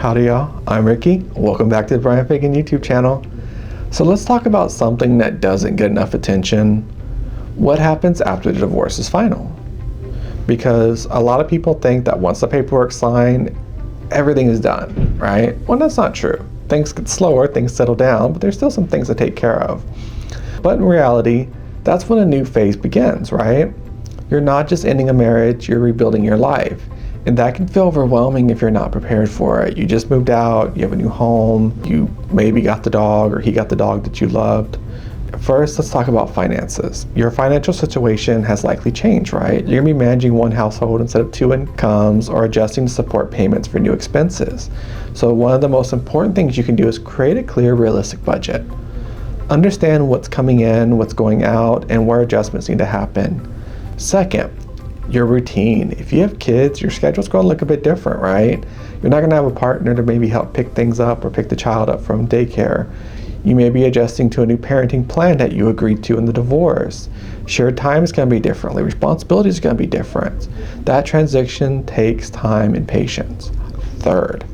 Howdy y'all, I'm Ricky. Welcome back to the Bryan Fagan YouTube channel. So let's talk about something that doesn't get enough attention. What happens after the divorce is final? Because a lot of people think that once the paperwork's signed, everything is done, right? Well, that's not true. Things get slower, things settle down, but there's still some things to take care of. But in reality, that's when a new phase begins, right? You're not just ending a marriage, you're rebuilding your life. And that can feel overwhelming if you're not prepared for it. You just moved out, you have a new home, you maybe got the dog or he got the dog that you loved. First, let's talk about finances. Your financial situation has likely changed, right? You're gonna be managing one household instead of two incomes or adjusting to support payments for new expenses. So one of the most important things you can do is create a clear, realistic budget. Understand what's coming in, what's going out, and where adjustments need to happen. Second, your routine. If you have kids, your schedule's going to look a bit different, right? You're not going to have a partner to maybe help pick things up or pick the child up from daycare. You may be adjusting to a new parenting plan that you agreed to in the divorce. Shared time is going to be differently. Responsibilities are going to be different. That transition takes time and patience. Third,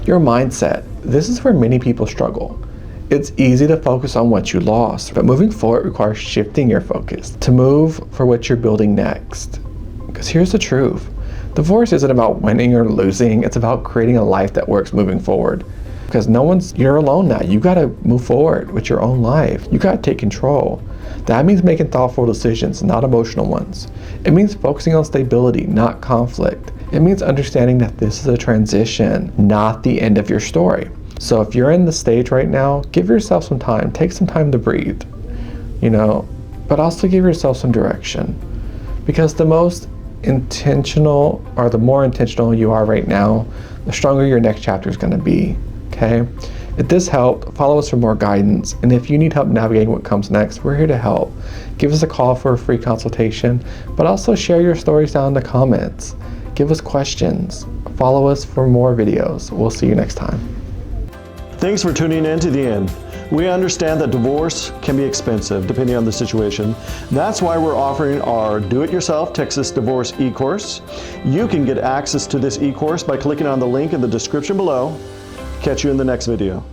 your mindset. This is where many people struggle. It's easy to focus on what you lost, but moving forward requires shifting your focus to move for what you're building next. Because here's the truth. Divorce isn't about winning or losing. It's about creating a life that works moving forward. Because you're alone now. You got to move forward with your own life. You got to take control. That means making thoughtful decisions, not emotional ones. It means focusing on stability, not conflict. It means understanding that this is a transition, not the end of your story. So if you're in the stage right now, give yourself some time. Take some time to breathe, but also give yourself some direction. Because the more intentional you are right now, the stronger your next chapter is going to be, okay? If this helped, follow us for more guidance. And if you need help navigating what comes next, we're here to help. Give us a call for a free consultation, but also share your stories down in the comments. Give us questions. Follow us for more videos. We'll see you next time. Thanks for tuning in to the end. We understand that divorce can be expensive depending on the situation. That's why we're offering our Do-It-Yourself Texas Divorce eCourse. You can get access to this eCourse by clicking on the link in the description below. Catch you in the next video.